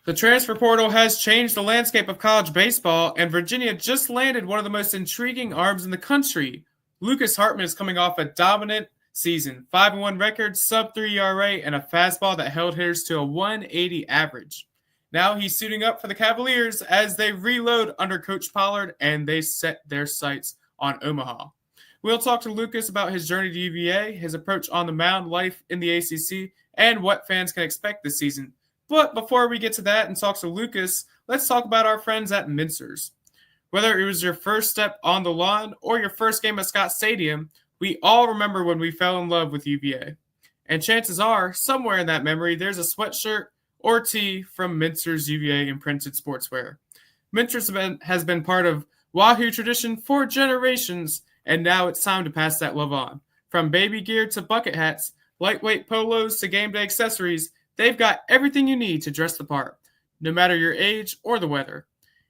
The transfer portal has changed the landscape of college baseball, and Virginia just landed one of the most intriguing arms in the country. Lucas Hartman is coming off a dominant season, 5-1 record, sub-3 ERA, and a fastball that held hitters to a 180 average. Now he's suiting up for the Cavaliers as they reload under Coach Pollard, and they set their sights on Omaha. We'll talk to Lucas about his journey to UVA, his approach on the mound, life in the ACC, and what fans can expect this season. But before we get to that and talk to Lucas, let's talk about our friends at Mincer's. Whether it was your first step on the lawn or your first game at Scott Stadium, we all remember when we fell in love with UVA. And chances are, somewhere in that memory, there's a sweatshirt or tee from Mincer's UVA imprinted sportswear. Mincer's has been part of Wahoo tradition for generations, and now it's time to pass that love on. From baby gear to bucket hats, lightweight polos to game day accessories, they've got everything you need to dress the part, no matter your age or the weather.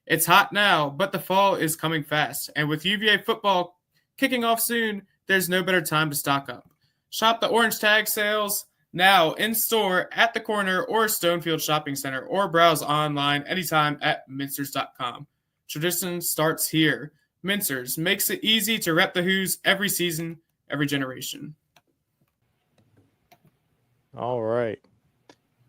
It's hot now, but the fall is coming fast, and with UVA football kicking off soon, there's no better time to stock up. Shop the orange tag sales now in store at the corner or Stonefield Shopping Center, or browse online anytime at mincers.com. Tradition starts here. Mincer's makes it easy to rep the Who's every season, every generation. All right.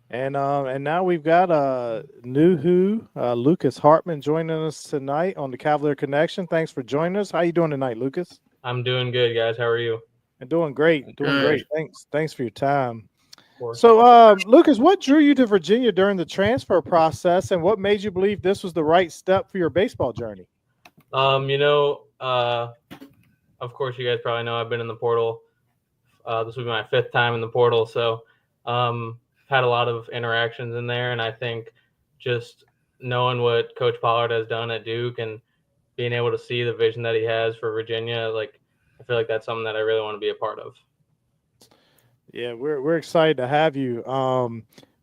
And now we've got a new Who, Lucas Hartman, joining us tonight on the Cavalier Connection. Thanks for joining us. How you doing tonight, Lucas? I'm doing good, guys. How are you? I'm doing great. Doing Good. great. Thanks for your time. So, Lucas, what drew you to Virginia during the transfer process, and what made you believe this was the right step for your baseball journey? Of course, you guys probably know I've been in the portal. This will be my 5th time in the portal, so had a lot of interactions in there, and I think just knowing what Coach Pollard has done at Duke and being able to see the vision that he has for Virginia, I feel like that's something that I really want to be a part of. Yeah, we're excited to have you.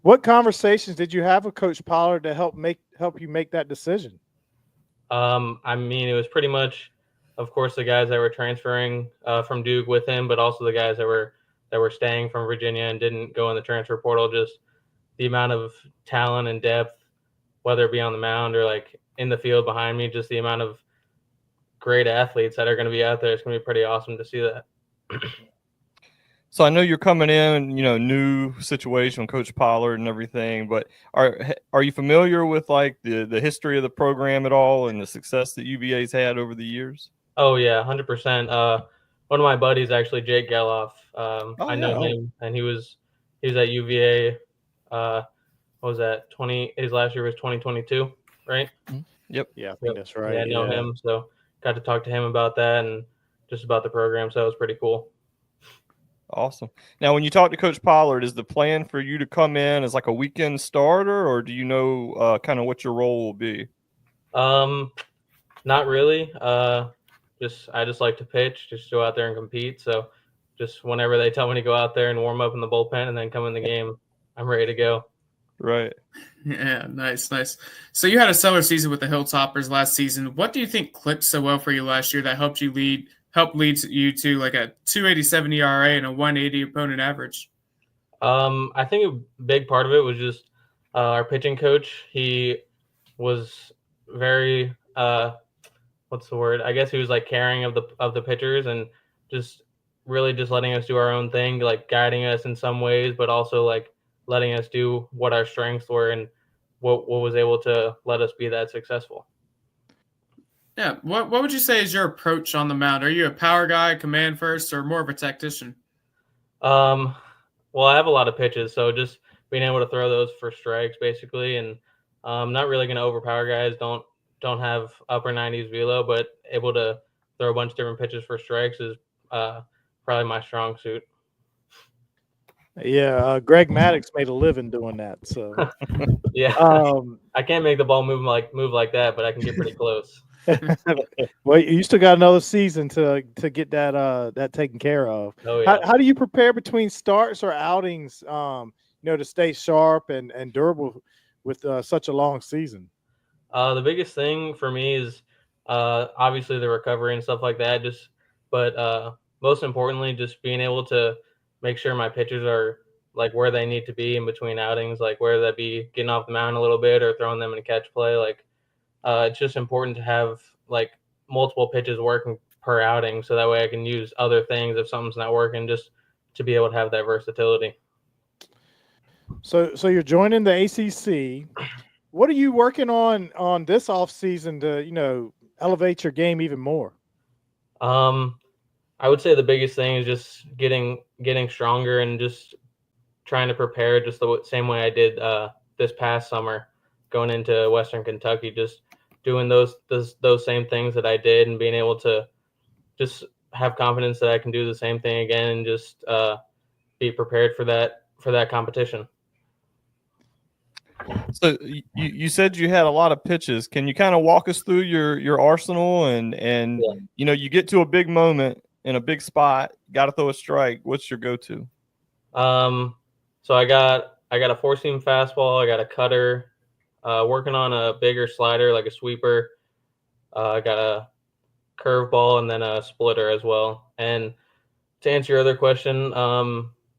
What conversations did you have with Coach Pollard to help you make that decision? It was pretty much, of course, the guys that were transferring from Duke with him, but also the guys that were staying from Virginia and didn't go in the transfer portal. Just the amount of talent and depth, whether it be on the mound or in the field behind me, just the amount of great athletes that are going to be out there. It's going to be pretty awesome to see that. So I know you're coming in, new situation with Coach Pollard and everything, but are you familiar with the history of the program at all and the success that UVA's had over the years? Oh yeah, 100%. One of my buddies, actually, Jake Geloff, I know him, and he was at UVA. What was that? His last year was 2022, right? Yep. Yeah, I think that's right. Yeah, I know him, so got to talk to him about that and just about the program. So it was pretty cool. Awesome. Now, when you talk to Coach Pollard, is the plan for you to come in as a weekend starter, or do you know kind of what your role will be? Not really. I just like to pitch, just go out there and compete. So just whenever they tell me to go out there and warm up in the bullpen and then come in the game, I'm ready to go. Right. Yeah, nice. So you had a stellar season with the Hilltoppers last season. What do you think clicked so well for you last year that helped lead you to a 2.87 ERA and a 180 opponent average? I think a big part of it was just our pitching coach. He was very what's the word? I guess he was caring of the pitchers and just really just letting us do our own thing, guiding us in some ways, but also letting us do what our strengths were and what was able to let us be that successful. Yeah. What would you say is your approach on the mound? Are you a power guy, command first, or more of a tactician? Well, I have a lot of pitches, so just being able to throw those for strikes basically, and not really going to overpower guys. Don't have upper 90s velo, but able to throw a bunch of different pitches for strikes is probably my strong suit. Yeah, Greg Maddox made a living doing that. So, Yeah, I can't make the ball move like that, but I can get pretty close. well, you still got another season to get that taken care of. Oh yeah. How do you prepare between starts or outings? To stay sharp and durable with such a long season. The biggest thing for me is obviously the recovery and stuff like that. But most importantly, just being able to make sure my pitches are like where they need to be in between outings, like whether that be getting off the mound a little bit or throwing them in a catch play. Like it's just important to have like multiple pitches working per outing, so that way I can use other things if something's not working, just to be able to have that versatility. So you're joining the ACC. What are you working on this off season to elevate your game even more? I would say the biggest thing is just getting stronger and just trying to prepare just the same way I did this past summer, going into Western Kentucky, just doing those same things that I did and being able to just have confidence that I can do the same thing again and just be prepared for that competition. So you said you had a lot of pitches. Can you kind of walk us through your arsenal and Yeah. You get to a big moment in a big spot, got to throw a strike. What's your go-to? So I got a 4-seam fastball. I got a cutter, working on a bigger slider like a sweeper. I got a curveball and then a splitter as well. And to answer your other question,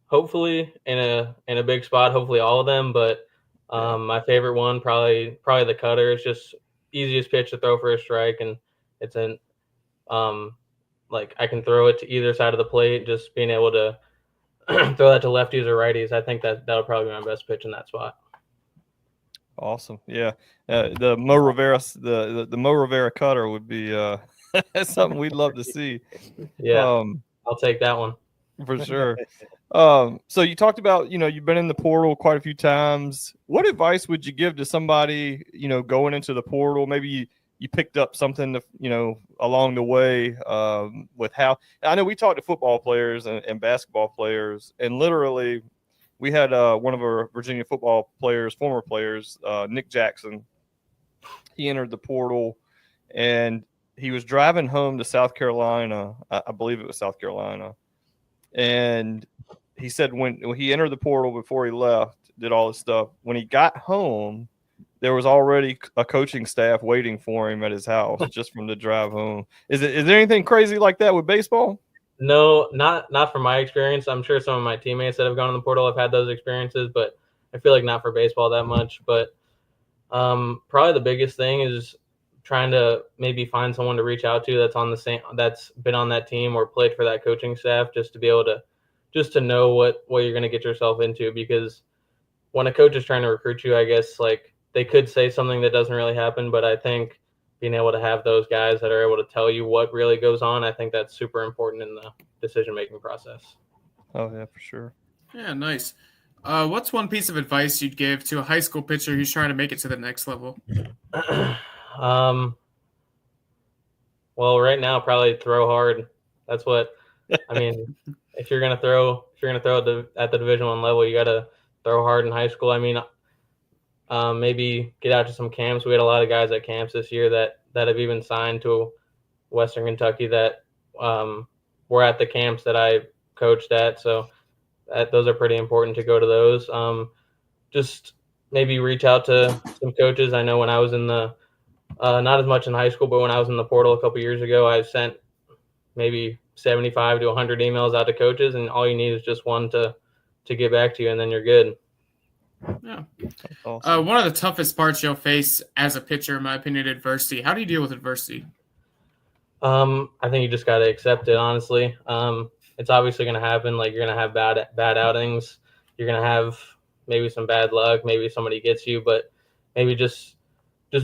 hopefully in a big spot, hopefully all of them, but my favorite one, probably the cutter. It's just easiest pitch to throw for a strike, and it's like I can throw it to either side of the plate. Just being able to throw that to lefties or righties, I think that'll probably be my best pitch in that spot. Awesome, yeah. The Mo Rivera, the Mo Rivera cutter would be that's something we'd love to see. Yeah, I'll take that one for sure. So you talked about, you've been in the portal quite a few times. What advice would you give to somebody, going into the portal? Maybe you picked up something, along the way with how – I know we talked to football players and basketball players, and literally we had one of our Virginia football players, former players, Nick Jackson. He entered the portal, and he was driving home to South Carolina. I believe it was South Carolina. And he said when he entered the portal before he left, did all this stuff, when he got home, there was already a coaching staff waiting for him at his house just from the drive home. Is there anything crazy like that with baseball? No, not from my experience. I'm sure some of my teammates that have gone in the portal have had those experiences, but I feel like not for baseball that much. But probably the biggest thing is trying to maybe find someone to reach out to that's been on that team or played for that coaching staff, just to be able to know what you're going to get yourself into. Because when a coach is trying to recruit you, I guess like they could say something that doesn't really happen, but I think being able to have those guys that are able to tell you what really goes on, I think that's super important in the decision-making process. Oh yeah, for sure. Yeah, nice. What's one piece of advice you'd give to a high school pitcher who's trying to make it to the next level? Well, right now, probably throw hard. That's what I mean. If you're gonna throw at the Division I level, you gotta throw hard in high school. I mean, maybe get out to some camps. We had a lot of guys at camps this year that have even signed to Western Kentucky that were at the camps that I coached at. So those are pretty important to go to those. Just maybe reach out to some coaches. I know when I was in the not as much in high school, but when I was in the portal a couple years ago, I sent maybe 75 to 100 emails out to coaches, and all you need is just one to get back to you, and then you're good. Yeah. Awesome. One of the toughest parts you'll face as a pitcher, in my opinion, adversity. How do you deal with adversity? I think you just got to accept it, honestly. It's obviously going to happen. Like, you're going to have bad outings. You're going to have maybe some bad luck. Maybe somebody gets you, but maybe just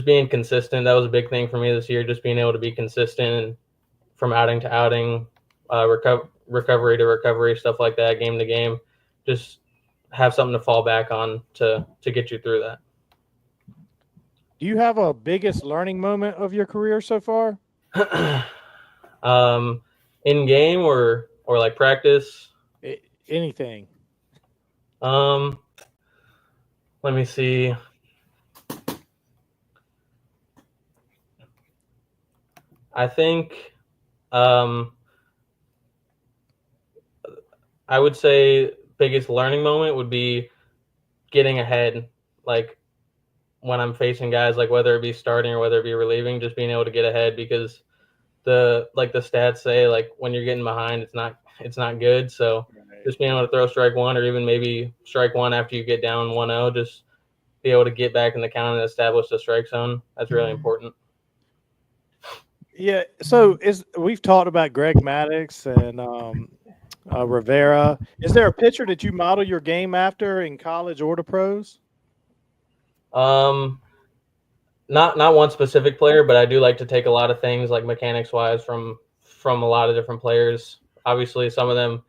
being consistent. That was a big thing for me this year, just being able to be consistent and from outing to outing, recovery to recovery, stuff like that, game to game. Just have something to fall back on to get you through that. Do you have a biggest learning moment of your career so far? In game or like practice? Anything. Let me see. I think I would say biggest learning moment would be getting ahead, like when I'm facing guys, like whether it be starting or whether it be relieving, just being able to get ahead, because the stats say, like, when you're getting behind, it's not good. So just being able to throw strike one, or even maybe strike one after you get down 1-0, just be able to get back in the count and establish the strike zone. That's really important. Yeah. So we've talked about Greg Maddox and Rivera. Is there a pitcher that you model your game after in college or the pros? Not one specific player, but I do like to take a lot of things, like mechanics wise, from a lot of different players. Obviously, some of them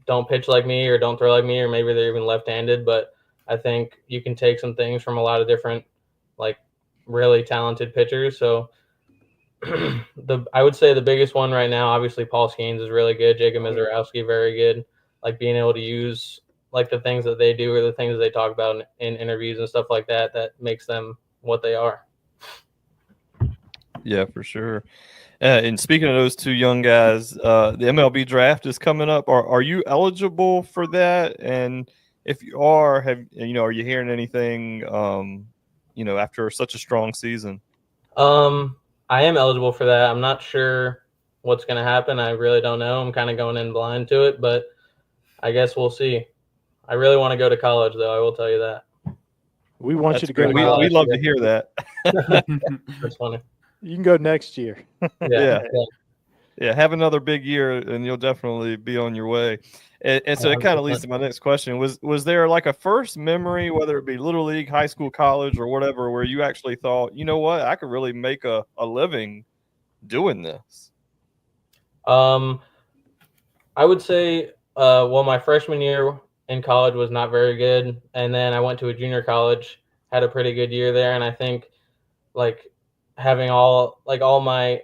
don't pitch like me or don't throw like me, or maybe they're even left-handed. But I think you can take some things from a lot of different, like, really talented pitchers. So I would say the biggest one right now, obviously, Paul Skeens is really good. Jacob Mizorowski, very good. Like, being able to use, like, the things that they do or the things that they talk about in interviews and stuff like that, that makes them what they are. Yeah, for sure. And speaking of those two young guys, the MLB draft is coming up. Are you eligible for that? And if you are, are you hearing anything, after such a strong season? I am eligible for that. I'm not sure what's going to happen. I really don't know. I'm kind of going in blind to it, but I guess we'll see. I really want to go to college, though. I will tell you that. We want you to go. We love to hear that. That's funny. You can go next year. Yeah. Have another big year, and you'll definitely be on your way. And so it kind of leads to my next question. Was there like a first memory, whether it be Little League, high school, college, or whatever, where you actually thought, you know what, I could really make a living doing this? I would say, my freshman year in college was not very good. And then I went to a junior college, had a pretty good year there. And I think, like, having all my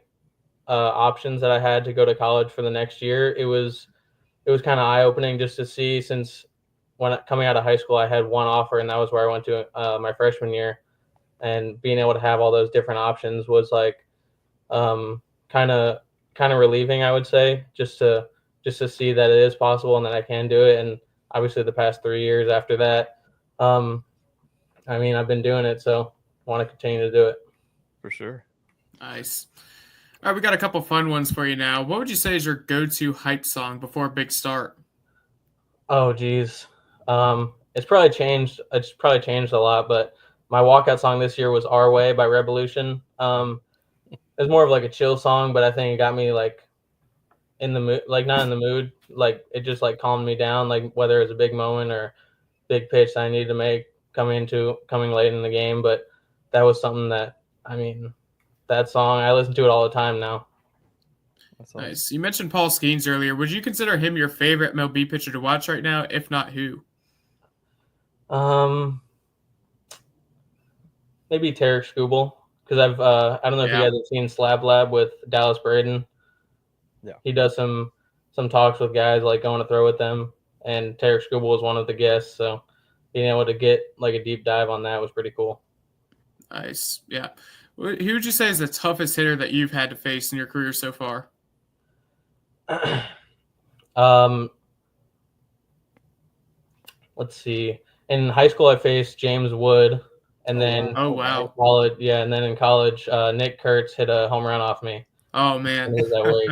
options that I had to go to college for the next year, it was kind of eye-opening just to see, since coming out of high school, I had one offer, and that was where I went to my freshman year. And being able to have all those different options was like kind of relieving, I would say, just to see that it is possible and that I can do it. And obviously the past 3 years after that, I've been doing it, so I want to continue to do it. For sure. Nice. All right, we got a couple fun ones for you now. What would you say is your go-to hype song before a big start? Oh, geez. It's probably changed. It's probably changed a lot, but my walkout song this year was Our Way by Revolution. It's more of like a chill song, but I think it got me like in the mood, like not in the mood, like it just like calmed me down, like whether it's a big moment or big pitch that I needed to make coming late in the game. But that was something that, that song, I listen to it all the time now. That's nice. You mentioned Paul Skeens earlier. Would you consider him your favorite MLB pitcher to watch right now? If not, who? Maybe Tarek Skubal, because I don't know if you guys have seen Slab Lab with Dallas Braden. Yeah, he does some talks with guys, like going to throw with them, and Tarek Skubal was one of the guests. So being able to get like a deep dive on that was pretty cool. Nice. Yeah. Who would you say is the toughest hitter that you've had to face in your career so far? Let's see. In high school, I faced James Wood, and then college, and then in college, Nick Kurtz hit a home run off me. Oh man,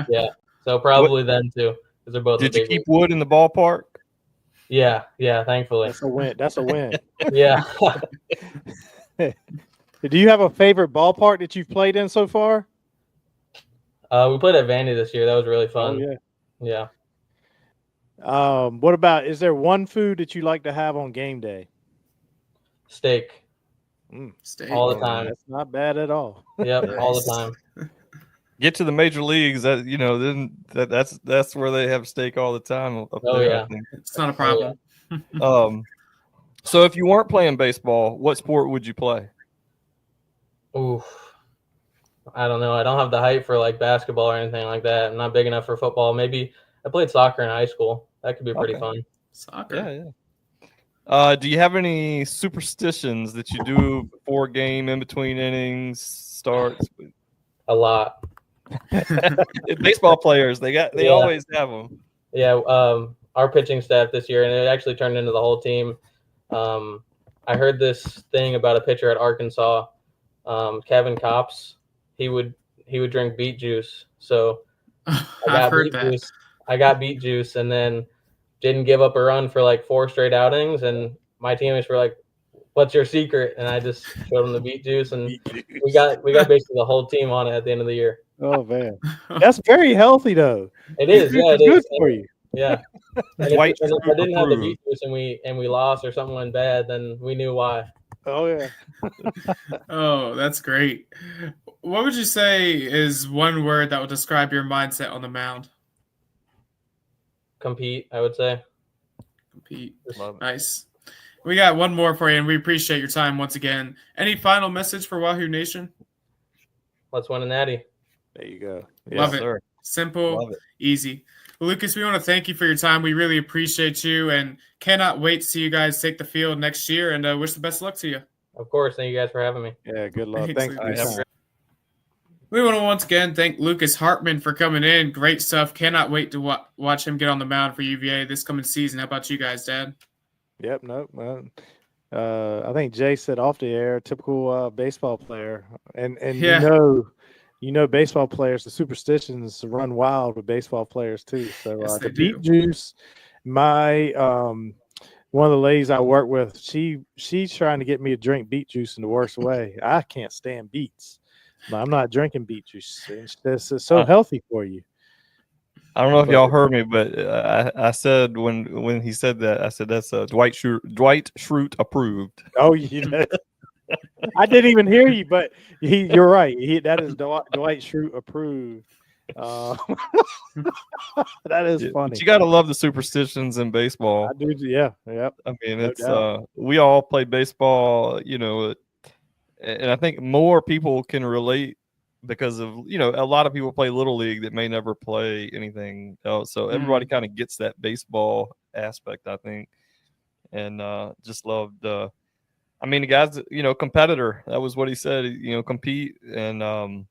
yeah. So probably them too, because they're both. Did you keep Wood in the ballpark? Yeah. Thankfully, that's a win. Yeah. Do you have a favorite ballpark that you've played in so far? We played at Vandy this year. That was really fun. Oh, yeah. What about, is there one food that you like to have on game day? Steak. Steak. All the time. That's not bad at all. Yep, all the time. Get to the major leagues, then that's where they have steak all the time. Yeah. It's not a problem. So if you weren't playing baseball, what sport would you play? Oof. I don't know. I don't have the height for like basketball or anything like that. I'm not big enough for football. Maybe I played soccer in high school. That could be pretty fun. Soccer. Yeah. Do you have any superstitions that you do before game, in between innings, starts? A lot. Baseball players, they always have them. Yeah, our pitching staff this year, and it actually turned into the whole team. I heard this thing about a pitcher at Arkansas, Kevin Copps. He would drink beet juice. So I've heard that. I got beet juice, and then didn't give up a run for like 4 straight outings. And my teammates were like, "What's your secret?" And I just showed them the beet juice, and we got basically the whole team on it at the end of the year. Oh man, that's very healthy though. It is, yeah, it good is. for you. Yeah. And if I didn't have the beet juice and we lost or something went bad, then we knew why. Oh yeah. Oh, that's great. What would you say is one word that would describe your mindset on the mound? Compete, I would say. Compete. Nice. We got one more for you, and we appreciate your time once again. Any final message for Wahoo Nation? Let's win a natty. There you go. Love it. Sir. Simple, easy. Well, Lucas, we want to thank you for your time. We really appreciate you and cannot wait to see you guys take the field next year, and wish the best of luck to you. Of course. Thank you guys for having me. Yeah, good luck. Thanks. We want to once again thank Lucas Hartman for coming in. Great stuff. Cannot wait to watch him get on the mound for UVA this coming season. How about you guys, Dad? Yep. Nope. I think Jay said off the air, typical baseball player, and yeah. You know, baseball players, the superstitions run wild with baseball players too. So yes, the beet juice, my one of the ladies I work with, she's trying to get me to drink beet juice in the worst way. I can't stand beets. I'm not drinking beet juice. It's so healthy for you. I don't know if y'all heard me, but I said when he said that, I said that's Dwight Schrute approved. Oh, you know. I didn't even hear you, but you're right. That is Dwight Schrute approved. That is funny. But you got to love the superstitions in baseball. I do. Yeah. Yep. I mean, it's we all play baseball, you know, and I think more people can relate because of, you know, a lot of people play little league that may never play anything else. So everybody kind of gets that baseball aspect, I think, and just loved. I mean, the guy's, you know, competitor. That was what he said. You know, compete. And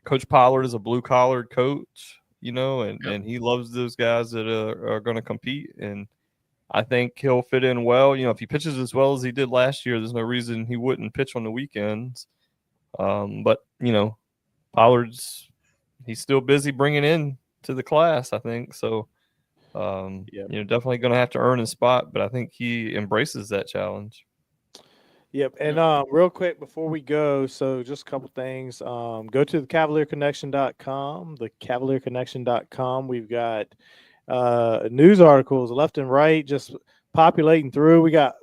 Coach Pollard is a blue-collared coach, you know, and he loves those guys that are going to compete. And I think he'll fit in well. You know, if he pitches as well as he did last year, there's no reason he wouldn't pitch on the weekends. But, you know, he's still busy bringing in to the class, I think. So, you know, definitely going to have to earn his spot. But I think he embraces that challenge. Yep. And real quick before we go, so just a couple things. Go to the CavalierConnection.com, the CavalierConnection.com. We've got news articles left and right, just populating through. We got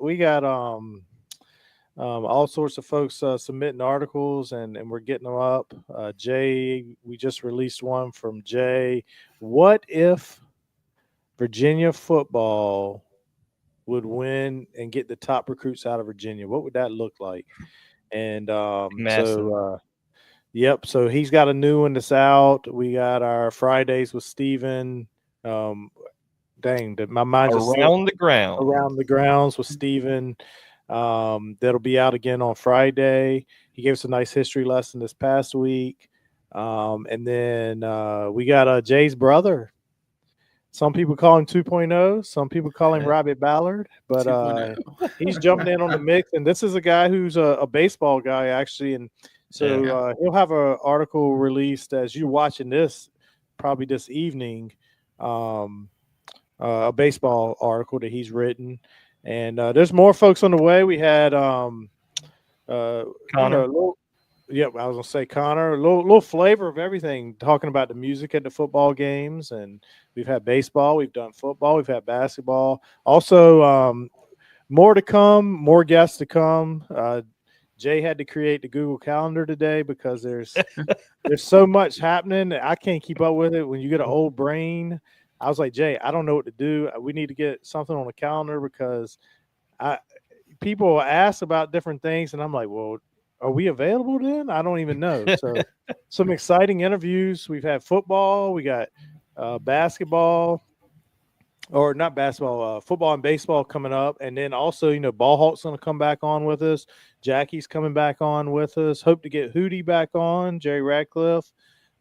all sorts of folks submitting articles, and we're getting them up. Jay, we just released one from Jay. What if Virginia football would win and get the top recruits out of Virginia? What would that look like? And so he's got a new one that's out. We got our Fridays with Steven. My mind just around the grounds with Steven. That'll be out again on Friday. He gave us a nice history lesson this past week. And then we got Jay's brother. Some people call him 2.0. Some people call him Rabbit Ballard, but he's jumping in on the mix. And this is a guy who's a baseball guy, actually. And so he'll have an article released as you're watching this, probably this evening, a baseball article that he's written. And there's more folks on the way. We had Connor. I was gonna say Connor. A little flavor of everything, talking about the music at the football games, and we've had baseball, we've done football, we've had basketball. Also, more to come, more guests to come. Jay had to create the Google Calendar today because there's so much happening. I can't keep up with it. When you get an old brain, I was like, Jay, I don't know what to do. We need to get something on the calendar because people ask about different things, and I'm like, well, are we available then? I don't even know. So some exciting interviews. We've had football. We got basketball. or not basketball, football and baseball coming up. And then also, Ball Hawk's going to come back on with us. Jackie's coming back on with us. Hope to get Hootie back on, Jerry Radcliffe.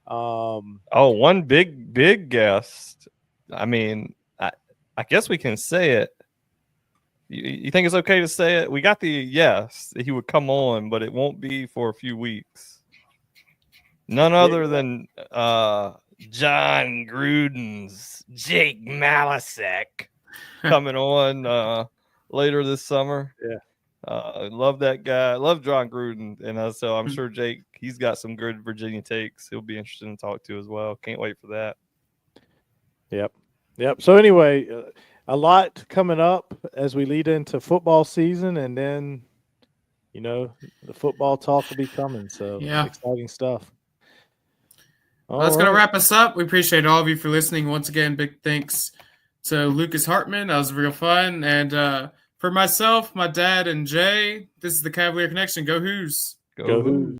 One big guest. I mean, I guess we can say it. You think it's okay to say it? We got the yes that he would come on, but it won't be for a few weeks. None other than John Gruden's Jake Malasek coming on later this summer. Yeah. Love that guy. Love John Gruden. And so I'm sure Jake, he's got some good Virginia takes. He'll be interesting to talk to as well. Can't wait for that. Yep. So anyway, a lot coming up as we lead into football season, and then, the football talk will be coming. So exciting stuff. Well, that's going to wrap us up. We appreciate all of you for listening. Once again, big thanks to Lucas Hartman. That was real fun. And for myself, my dad, and Jay, this is the Cavalier Connection. Go Hoos. Go Hoos.